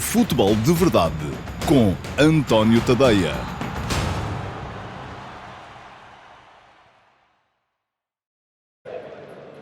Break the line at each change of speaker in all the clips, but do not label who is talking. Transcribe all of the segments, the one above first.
Futebol de Verdade com António Tadeia.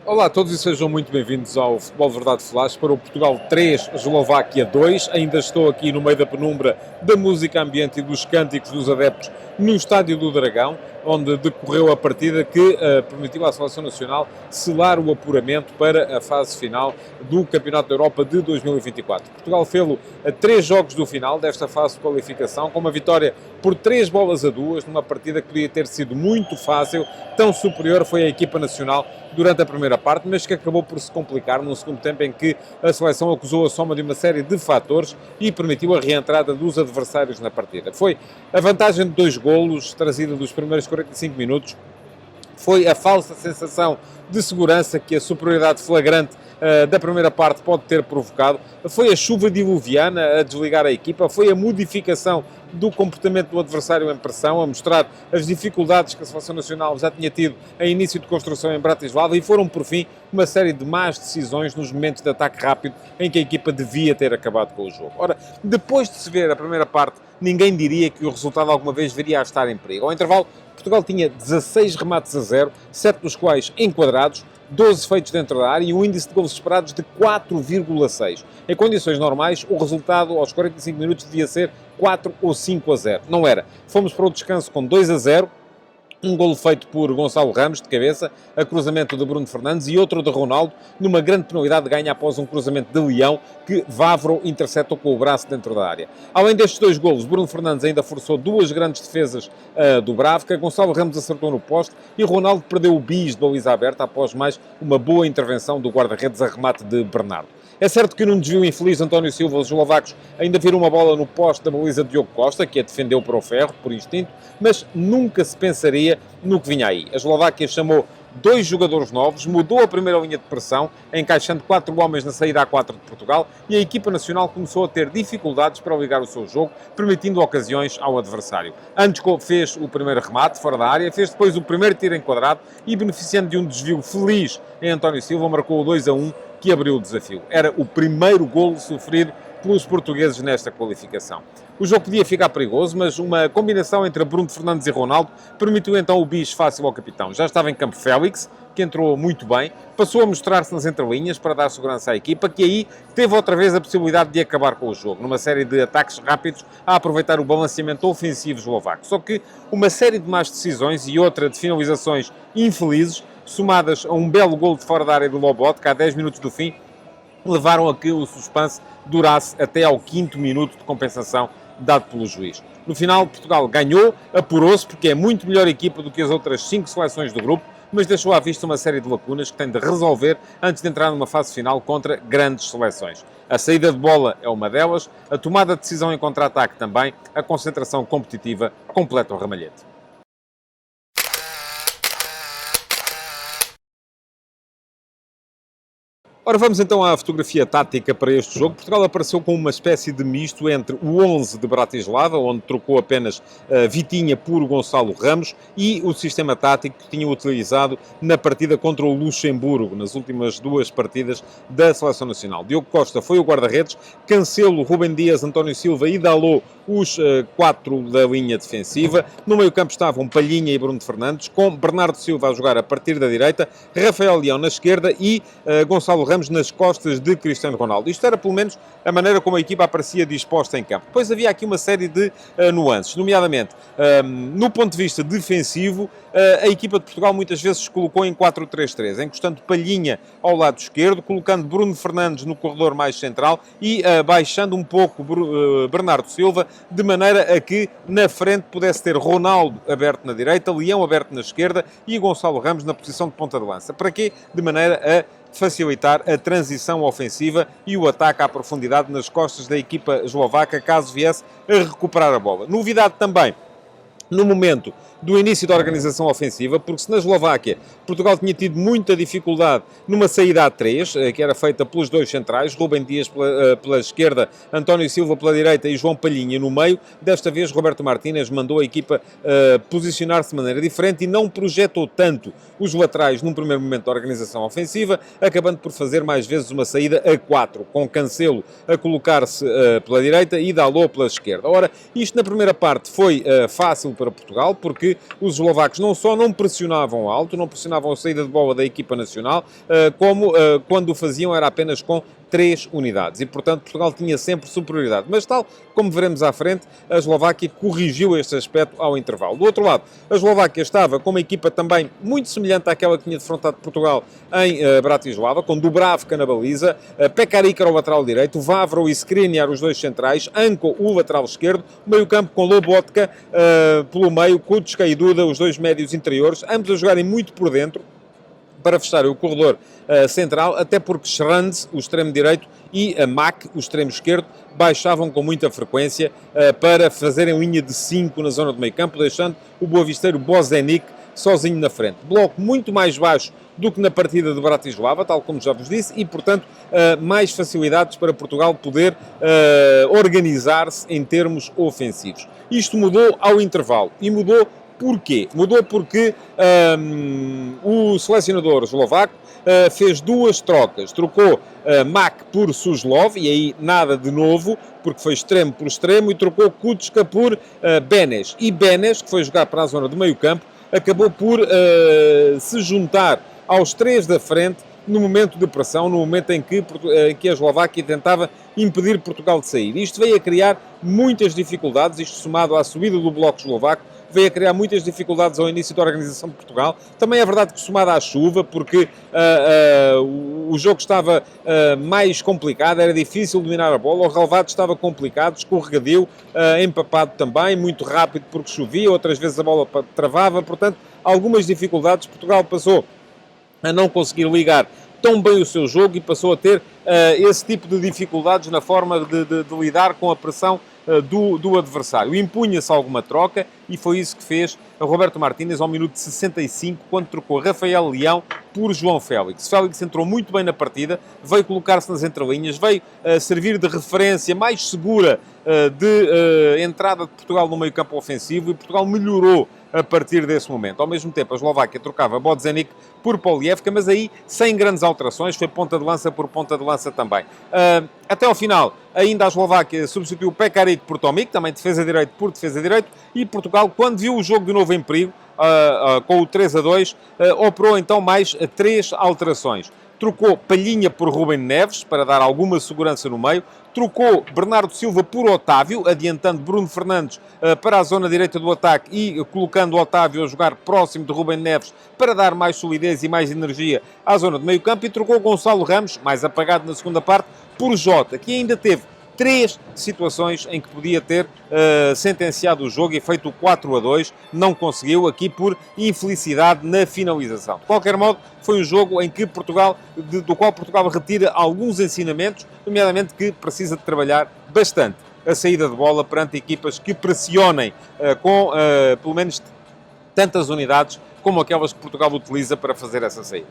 Olá a todos e sejam muito bem-vindos ao Futebol de Verdade Flash para o Portugal 3, Eslováquia 2. Ainda estou aqui no meio da penumbra da música ambiente e dos cânticos dos adeptos no Estádio do Dragão, onde decorreu a partida que permitiu à Seleção Nacional selar o apuramento para a fase final do Campeonato da Europa de 2024. Portugal fez-lo a 3 jogos do final desta fase de qualificação, com uma vitória por 3-2, numa partida que podia ter sido muito fácil, tão superior foi a equipa nacional durante a primeira parte, mas que acabou por se complicar num segundo tempo em que a seleção acusou a soma de uma série de fatores e permitiu a reentrada dos adversários na partida. Foi a vantagem de 2 golos, trazida dos primeiros 45 minutos, foi a falsa sensação de segurança que a superioridade flagrante da primeira parte pode ter provocado, foi a chuva diluviana a desligar a equipa, foi a modificação do comportamento do adversário em pressão, a mostrar as dificuldades que a Seleção Nacional já tinha tido a início de construção em Bratislava, e foram, por fim, uma série de más decisões nos momentos de ataque rápido em que a equipa devia ter acabado com o jogo. Ora, depois de se ver a primeira parte, ninguém diria que o resultado alguma vez viria a estar em perigo. Ao intervalo, Portugal tinha 16 remates a 0, 7 dos quais enquadrados, 12 feitos dentro da área e um índice de golos esperados de 4,6. Em condições normais, o resultado aos 45 minutos devia ser 4 ou 5 a 0. Não era. Fomos para o descanso com 2 a 0. Um golo feito por Gonçalo Ramos, de cabeça, a cruzamento de Bruno Fernandes e outro de Ronaldo, numa grande penalidade de ganho após um cruzamento de Leão, que Vavro interceptou com o braço dentro da área. Além destes 2 golos, Bruno Fernandes ainda forçou 2 grandes defesas do Bravca, Gonçalo Ramos acertou no poste e Ronaldo perdeu o bis de baliza aberta após mais uma boa intervenção do guarda-redes a remate de Bernardo. É certo que num desvio infeliz, António Silva, os eslovacos ainda viram uma bola no poste da baliza de Diogo Costa, que a defendeu para o ferro, por instinto, mas nunca se pensaria no que vinha aí. A Eslováquia chamou 2 jogadores novos, mudou a primeira linha de pressão, encaixando 4 homens na saída A4 de Portugal, e a equipa nacional começou a ter dificuldades para ligar o seu jogo, permitindo ocasiões ao adversário. Ančko fez o primeiro remate fora da área, fez depois o primeiro tiro enquadrado e, beneficiando de um desvio feliz em António Silva, marcou o 2-1, que abriu o desafio. Era o primeiro golo sofrido pelos portugueses nesta qualificação. O jogo podia ficar perigoso, mas uma combinação entre Bruno Fernandes e Ronaldo permitiu então o bis fácil ao capitão. Já estava em campo Félix, que entrou muito bem, passou a mostrar-se nas entrelinhas para dar segurança à equipa, que aí teve outra vez a possibilidade de acabar com o jogo, numa série de ataques rápidos a aproveitar o balanceamento ofensivo eslovaco. Só que uma série de más decisões e outra de finalizações infelizes, somadas a um belo golo de fora da área do Lobotka, a 10 minutos do fim, levaram a que o suspense durasse até ao 5º minuto de compensação dado pelo juiz. No final, Portugal ganhou, apurou-se, porque é muito melhor equipa do que as outras 5 seleções do grupo, mas deixou à vista uma série de lacunas que tem de resolver antes de entrar numa fase final contra grandes seleções. A saída de bola é uma delas, a tomada de decisão em contra-ataque também, a concentração competitiva completa o ramalhete. Ora, vamos então à fotografia tática para este jogo. Portugal apareceu com uma espécie de misto entre o 11 de Bratislava, onde trocou apenas Vitinha por Gonçalo Ramos, e o sistema tático que tinha utilizado na partida contra o Luxemburgo, nas últimas 2 partidas da Seleção Nacional. Diogo Costa foi o guarda-redes, Cancelo, Rubem Dias, António Silva e Dalot, os 4 da linha defensiva. No meio-campo estavam Palhinha e Bruno Fernandes, com Bernardo Silva a jogar a partir da direita, Rafael Leão na esquerda e Gonçalo Ramos nas costas de Cristiano Ronaldo. Isto era, pelo menos, a maneira como a equipa aparecia disposta em campo. Depois havia aqui uma série de nuances, nomeadamente, no ponto de vista defensivo, a equipa de Portugal muitas vezes se colocou em 4-3-3, encostando Palhinha ao lado esquerdo, colocando Bruno Fernandes no corredor mais central e baixando um pouco Bernardo Silva, de maneira a que na frente pudesse ter Ronaldo aberto na direita, Leão aberto na esquerda e Gonçalo Ramos na posição de ponta de lança. Para quê? De maneira a facilitar a transição ofensiva e o ataque à profundidade nas costas da equipa eslovaca, caso viesse a recuperar a bola. Novidade também no momento do início da organização ofensiva, porque se na Eslováquia Portugal tinha tido muita dificuldade numa saída a 3, que era feita pelos dois centrais, Rubem Dias pela esquerda, António Silva pela direita e João Palhinha no meio, desta vez Roberto Martínez mandou a equipa posicionar-se de maneira diferente e não projetou tanto os laterais num primeiro momento da organização ofensiva, acabando por fazer mais vezes uma saída a 4, com Cancelo a colocar-se pela direita e Dalot pela esquerda. Ora, isto na primeira parte foi fácil para Portugal, porque os eslovacos não só não pressionavam alto, não pressionavam a saída de bola da equipa nacional, como quando o faziam era apenas com 3 unidades. E, portanto, Portugal tinha sempre superioridade. Mas, tal como veremos à frente, a Eslováquia corrigiu este aspecto ao intervalo. Do outro lado, a Eslováquia estava com uma equipa também muito semelhante àquela que tinha defrontado Portugal em Bratislava, com Dubravka na baliza, Pekarica ao lateral direito, Vavro e Skriniar os dois centrais, Anko o lateral esquerdo, meio campo com Lobotka pelo meio, Kucka e Duda, os dois médios interiores, ambos a jogarem muito por dentro, para fechar o corredor central, até porque Schranz, o extremo direito, e a Mack, o extremo esquerdo, baixavam com muita frequência para fazerem linha de 5 na zona do meio campo, deixando o boavisteiro Bozenic sozinho na frente. Bloco muito mais baixo do que na partida de Bratislava, tal como já vos disse, e, portanto, mais facilidades para Portugal poder organizar-se em termos ofensivos. Isto mudou ao intervalo, e mudou porquê? Mudou porque o selecionador eslovaco fez duas trocas. Trocou Mack por Suslov, e aí nada de novo, porque foi extremo por extremo, e trocou Kucka por Benes. E Benes, que foi jogar para a zona do meio campo, acabou por se juntar aos 3 da frente no momento de pressão, no momento em que a Eslováquia tentava impedir Portugal de sair. Isto veio a criar muitas dificuldades, isto somado à subida do bloco eslovaco, veio a criar muitas dificuldades ao início da organização de Portugal. Também é verdade que somado à chuva, porque o jogo estava mais complicado, era difícil dominar a bola, o relvado estava complicado, escorregadio, empapado também, muito rápido porque chovia, outras vezes a bola travava, portanto, algumas dificuldades. Portugal passou a não conseguir ligar tão bem o seu jogo e passou a ter esse tipo de dificuldades na forma de lidar com a pressão do adversário. Impunha-se alguma troca e foi isso que fez a Roberto Martínez ao minuto 65, quando trocou Rafael Leão por João Félix. Félix entrou muito bem na partida, veio colocar-se nas entrelinhas, veio servir de referência mais segura de entrada de Portugal no meio-campo ofensivo, e Portugal melhorou a partir desse momento. Ao mesmo tempo, a Eslováquia trocava Bozenic por Polievka, mas aí sem grandes alterações, foi ponta de lança por ponta de lança também. Até ao final, ainda a Eslováquia substituiu Pekaric por Tomic, também defesa direito por defesa direito, e Portugal, quando viu o jogo de novo em perigo, com o 3-2, operou então mais 3 alterações. Trocou Palhinha por Rubem Neves, para dar alguma segurança no meio. Trocou Bernardo Silva por Otávio, adiantando Bruno Fernandes para a zona direita do ataque e colocando Otávio a jogar próximo de Rubem Neves para dar mais solidez e mais energia à zona do meio campo. E trocou Gonçalo Ramos, mais apagado na segunda parte, por Jota, que ainda teve 3 situações em que podia ter sentenciado o jogo e feito o 4-2, não conseguiu, aqui por infelicidade na finalização. De qualquer modo, foi um jogo em que do qual Portugal retira alguns ensinamentos, nomeadamente que precisa de trabalhar bastante a saída de bola perante equipas que pressionem com pelo menos tantas unidades como aquelas que Portugal utiliza para fazer essa saída.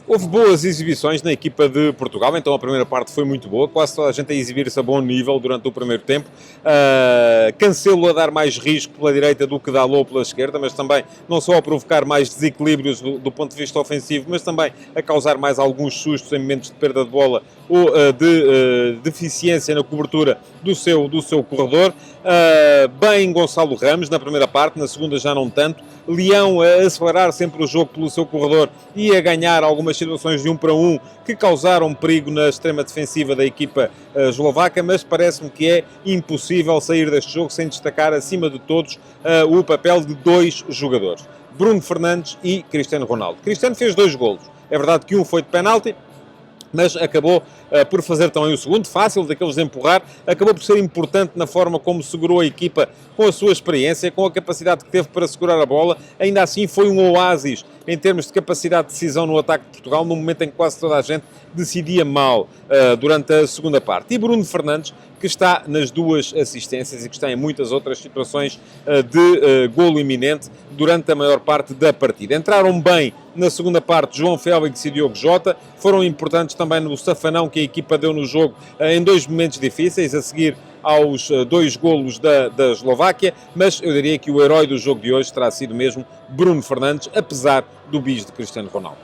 Houve boas exibições na equipa de Portugal, então a primeira parte foi muito boa, quase toda a gente a exibir-se a bom nível durante o primeiro tempo. Cancelo a dar mais risco pela direita do que Dalot pela esquerda, mas também não só a provocar mais desequilíbrios do ponto de vista ofensivo, mas também a causar mais alguns sustos em momentos de perda de bola ou de deficiência na cobertura do seu corredor. Bem Gonçalo Ramos na primeira parte, na segunda já não tanto. Leão a acelerar sempre o jogo pelo seu corredor e a ganhar algumas situações de 1 para 1 que causaram perigo na extrema defensiva da equipa eslovaca, mas parece-me que é impossível sair deste jogo sem destacar, acima de todos, o papel de 2 jogadores, Bruno Fernandes e Cristiano Ronaldo. Cristiano fez 2 golos, é verdade que um foi de penalti, mas acabou por fazer também o segundo, fácil daqueles de empurrar, acabou por ser importante na forma como segurou a equipa com a sua experiência, com a capacidade que teve para segurar a bola. Ainda assim foi um oásis em termos de capacidade de decisão no ataque de Portugal, no momento em que quase toda a gente decidia mal durante a segunda parte. E Bruno Fernandes, que está nas duas assistências e que está em muitas outras situações de golo iminente durante a maior parte da partida. Entraram bem na segunda parte João Félix e Diogo Jota, foram importantes também no safanão que a equipa deu no jogo em dois momentos difíceis, a seguir aos dois golos da Eslováquia, mas eu diria que o herói do jogo de hoje terá sido mesmo Bruno Fernandes, apesar do bis de Cristiano Ronaldo.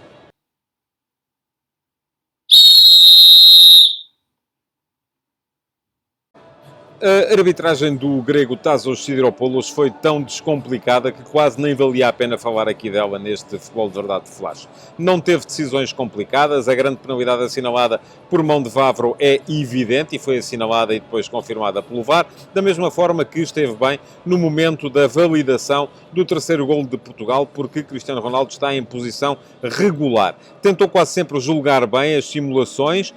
A arbitragem do grego Tassos Sidiropoulos foi tão descomplicada que quase nem valia a pena falar aqui dela neste Futebol de Verdade de Flash. Não teve decisões complicadas, a grande penalidade assinalada por mão de Vavro é evidente e foi assinalada e depois confirmada pelo VAR, da mesma forma que esteve bem no momento da validação do terceiro golo de Portugal, porque Cristiano Ronaldo está em posição regular. Tentou quase sempre julgar bem as simulações,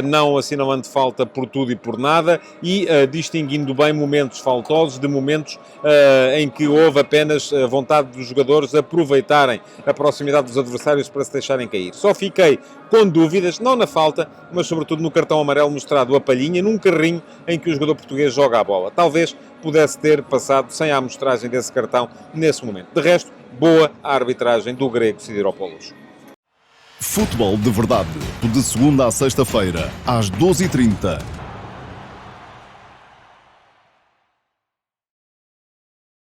não assinalando falta por tudo e por nada e distinguindo bem momentos faltosos de momentos em que houve apenas a vontade dos jogadores aproveitarem a proximidade dos adversários para se deixarem cair. Só fiquei com dúvidas, não na falta, mas sobretudo no cartão amarelo mostrado a palhinha, num carrinho em que o jogador português joga a bola. Talvez pudesse ter passado sem a amostragem desse cartão nesse momento. De resto, boa a arbitragem do grego Sidiropoulos.
Futebol de Verdade, de segunda a sexta-feira, às 12h30.